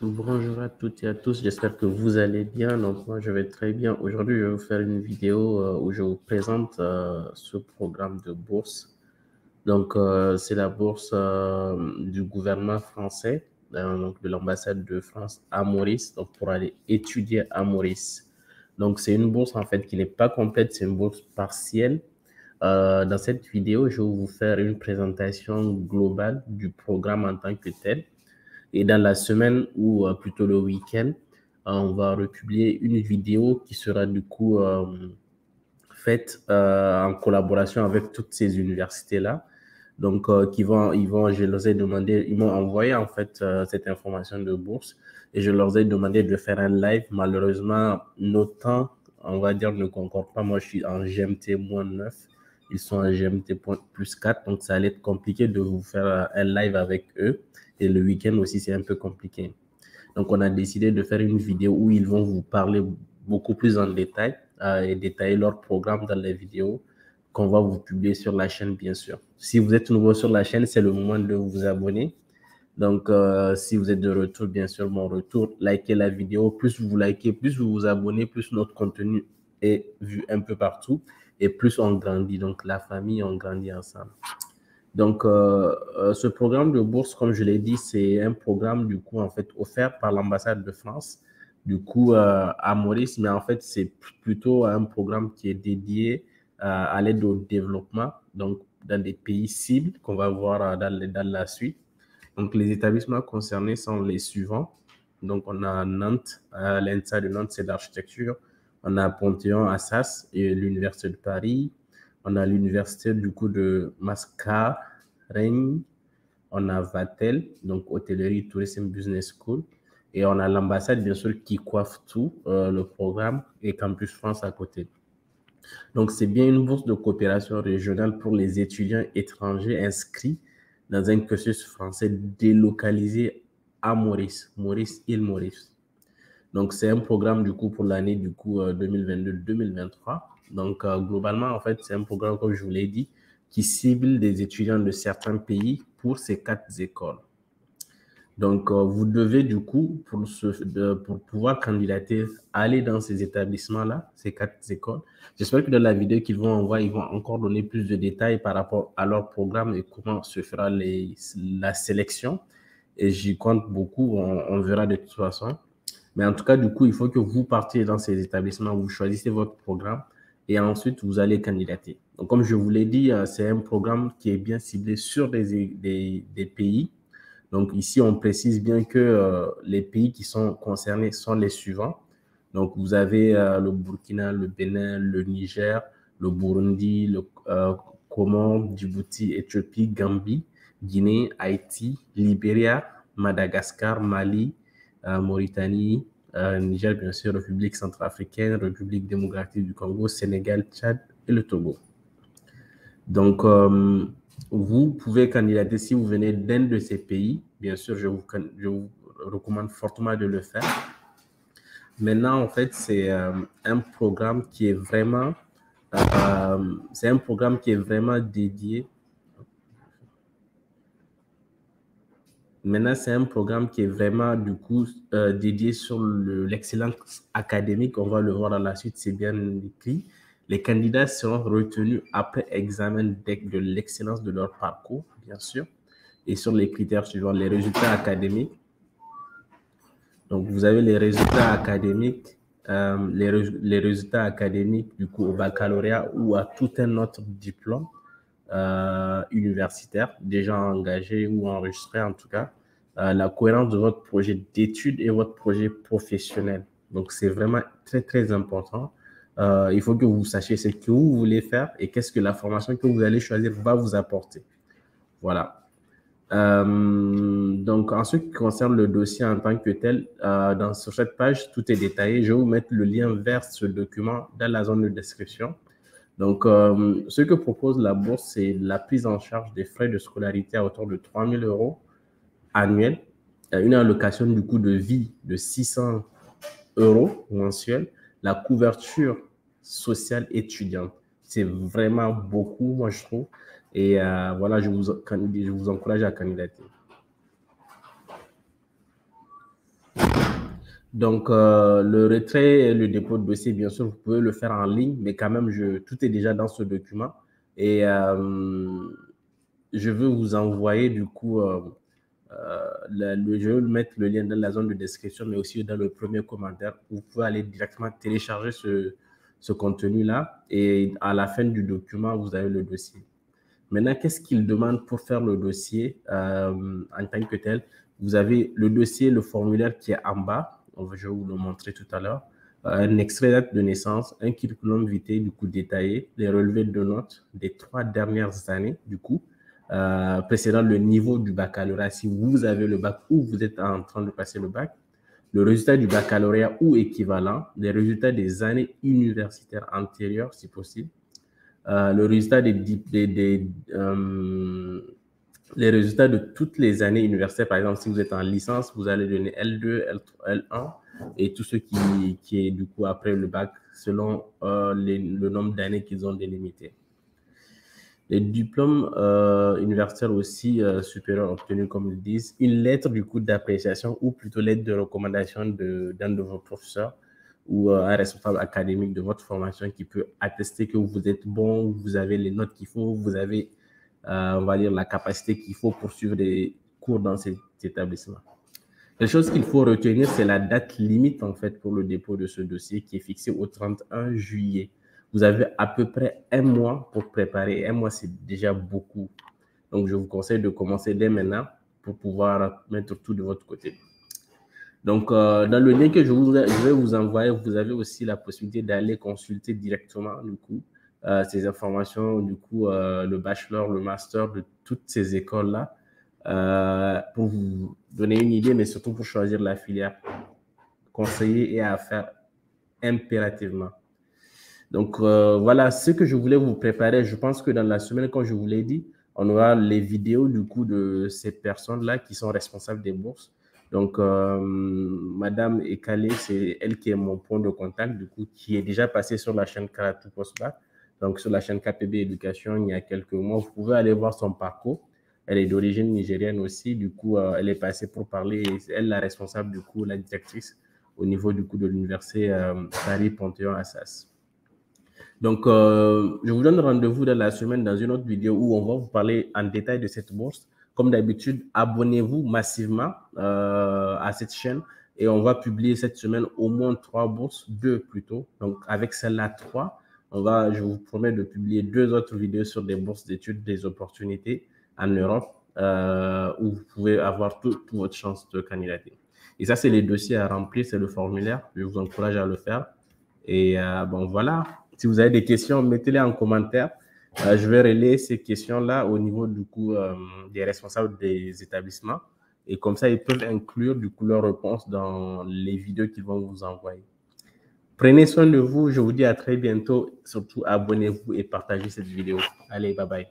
Bonjour à toutes et à tous, j'espère que vous allez bien. Donc moi je vais très bien. Aujourd'hui je vais vous faire une vidéo où je vous présente ce programme de bourse. Donc c'est la bourse du gouvernement français, donc de l'ambassade de France à Maurice, donc pour aller étudier à Maurice. Donc c'est une bourse en fait qui n'est pas complète, c'est une bourse partielle. Dans cette vidéo, je vais vous faire une présentation globale du programme en tant que tel. Et dans la semaine ou plutôt le week-end, on va republier une vidéo qui sera du coup faite en collaboration avec toutes ces universités-là. Donc, je leur ai demandé, ils m'ont envoyé en fait cette information de bourse et je leur ai demandé de faire un live. Malheureusement, nos temps, on va dire, ne concordent pas. Moi, je suis en GMT-9. Ils sont en GMT plus 4. Donc, ça allait être compliqué de vous faire un live avec eux. Et le week-end aussi, c'est un peu compliqué. Donc, on a décidé de faire une vidéo où ils vont vous parler beaucoup plus en détail et détailler leur programme dans les vidéos qu'on va vous publier sur la chaîne, bien sûr. Si vous êtes nouveau sur la chaîne, c'est le moment de vous abonner. Donc, si vous êtes de retour, bien sûr, mon retour, likez la vidéo. Plus vous likez, plus vous vous abonnez, plus notre contenu est vu un peu partout et plus on grandit. Donc, la famille, on grandit ensemble. Donc, ce programme de bourse, comme je l'ai dit, c'est un programme du coup en fait offert par l'ambassade de France, du coup à Maurice, mais en fait c'est plutôt un programme qui est dédié à l'aide au développement, donc dans des pays cibles qu'on va voir dans la suite. Donc, les établissements concernés sont les suivants. Donc, on a Nantes, l'ENSA de Nantes, c'est l'architecture. On a Panthéon, Assas et l'Université de Paris. On a l'Université du coup de Mascareigne. On a Vatel, donc Hôtellerie, Tourisme, Business School. Et on a l'ambassade, bien sûr, qui coiffe tout le programme et Campus France à côté. Donc, c'est bien une bourse de coopération régionale pour les étudiants étrangers inscrits dans un cursus français délocalisé à Maurice, île Maurice. Donc, c'est un programme du coup pour l'année du coup 2022-2023. Donc, globalement, en fait, c'est un programme, comme je vous l'ai dit, qui cible des étudiants de certains pays pour ces 4 écoles. Donc, vous devez du coup, pour pouvoir candidater, aller dans ces établissements-là, ces 4 écoles. J'espère que dans la vidéo qu'ils vont envoyer, ils vont encore donner plus de détails par rapport à leur programme et comment se fera la sélection. Et j'y compte beaucoup, on verra de toute façon. Mais en tout cas, du coup, il faut que vous partiez dans ces établissements, vous choisissez votre programme et ensuite vous allez candidater. Donc, comme je vous l'ai dit, c'est un programme qui est bien ciblé sur des pays. Donc ici, on précise bien que les pays qui sont concernés sont les suivants. Donc vous avez le Burkina, le Bénin, le Niger, le Burundi, le Comores, Djibouti, Éthiopie, Gambie, Guinée, Haïti, Libéria, Madagascar, Mali, Mauritanie, Niger, bien sûr, République centrafricaine, République démocratique du Congo, Sénégal, Tchad et le Togo. Donc, vous pouvez candidater si vous venez d'un de ces pays. Bien sûr, je vous recommande fortement de le faire. Maintenant, en fait, c'est un programme qui est vraiment dédié. Maintenant, c'est un programme qui est vraiment, du coup, dédié sur l'excellence académique. On va le voir dans la suite, c'est bien écrit. Les candidats seront retenus après examen de l'excellence de leur parcours, bien sûr, et sur les critères suivants, les résultats académiques. Donc, vous avez les résultats académiques, les résultats académiques, du coup, au baccalauréat ou à tout un autre diplôme universitaire, déjà engagé ou enregistré en tout cas, la cohérence de votre projet d'études et votre projet professionnel. Donc, c'est vraiment très, très important. Il faut que vous sachiez ce que vous voulez faire et qu'est-ce que la formation que vous allez choisir va vous apporter. Voilà. Donc, en ce qui concerne le dossier en tant que tel, sur cette page, tout est détaillé. Je vais vous mettre le lien vers ce document dans la zone de description. Donc, ce que propose la bourse, c'est la prise en charge des frais de scolarité à hauteur de 3 000 euros annuels, une allocation du coût de vie de 600 euros mensuels, la couverture sociale étudiante. C'est vraiment beaucoup, moi, je trouve. Et voilà, je vous encourage à candidater. Donc, le retrait et le dépôt de dossier, bien sûr, vous pouvez le faire en ligne, mais quand même, tout est déjà dans ce document. Et je veux vous envoyer, du coup, je vais mettre le lien dans la zone de description, mais aussi dans le premier commentaire. Vous pouvez aller directement télécharger ce contenu-là. Et à la fin du document, vous avez le dossier. Maintenant, qu'est-ce qu'il demande pour faire le dossier en tant que tel? Vous avez le dossier, le formulaire qui est en bas. Je vais vous le montrer tout à l'heure. Un extrait date de naissance, un curriculum vitae du coup détaillé, les relevés de notes des 3 dernières années du coup, précédant le niveau du baccalauréat si vous avez le bac ou vous êtes en train de passer le bac, le résultat du baccalauréat ou équivalent, les résultats des années universitaires antérieures si possible, le résultat les résultats de toutes les années universitaires. Par exemple, si vous êtes en licence, vous allez donner L2, L3, L1 et tout ce qui est du coup après le bac selon le nombre d'années qu'ils ont délimité. Les diplômes universitaires aussi supérieurs obtenus, comme ils disent, une lettre du coup d'appréciation ou plutôt lettre de recommandation d'un de vos professeurs ou un responsable académique de votre formation qui peut attester que vous êtes bon, vous avez les notes qu'il faut, vous avez, on va dire, la capacité qu'il faut pour suivre des cours dans cet établissement. La chose qu'il faut retenir, c'est la date limite en fait pour le dépôt de ce dossier qui est fixée au 31 juillet. Vous avez à peu près un mois pour préparer. Un mois, c'est déjà beaucoup. Donc, je vous conseille de commencer dès maintenant pour pouvoir mettre tout de votre côté. Donc, dans le lien que je vais vous envoyer, vous avez aussi la possibilité d'aller consulter directement, du coup, ces informations, du coup, le bachelor, le master de toutes ces écoles-là, pour vous donner une idée, mais surtout pour choisir la filière conseillée et à faire impérativement. Donc, voilà ce que je voulais vous préparer. Je pense que dans la semaine, comme je vous l'ai dit, on aura les vidéos du coup de ces personnes-là qui sont responsables des bourses. Donc, Madame Ekale, c'est elle qui est mon point de contact, du coup, qui est déjà passée sur la chaîne Karatu Postbac, donc sur la chaîne KPB Éducation il y a quelques mois. Vous pouvez aller voir son parcours. Elle est d'origine nigérienne aussi, du coup, elle est passée pour parler. Elle est la responsable, du coup, la directrice au niveau du coup de l'université Paris-Panthéon-Assas. Donc, je vous donne rendez-vous dans la semaine dans une autre vidéo où on va vous parler en détail de cette bourse. Comme d'habitude, abonnez-vous massivement à cette chaîne et on va publier cette semaine au moins 3 bourses, 2 plutôt. Donc, avec celle-là, 3, je vous promets de publier 2 autres vidéos sur des bourses d'études, des opportunités en Europe où vous pouvez avoir toute votre chance de candidater. Et ça, c'est les dossiers à remplir, c'est le formulaire. Je vous encourage à le faire. Et bon, voilà. Si vous avez des questions, mettez-les en commentaire. Je vais relayer ces questions-là au niveau du coup des responsables des établissements. Et comme ça, ils peuvent inclure du coup leurs réponses dans les vidéos qu'ils vont vous envoyer. Prenez soin de vous. Je vous dis à très bientôt. Surtout, abonnez-vous et partagez cette vidéo. Allez, bye bye.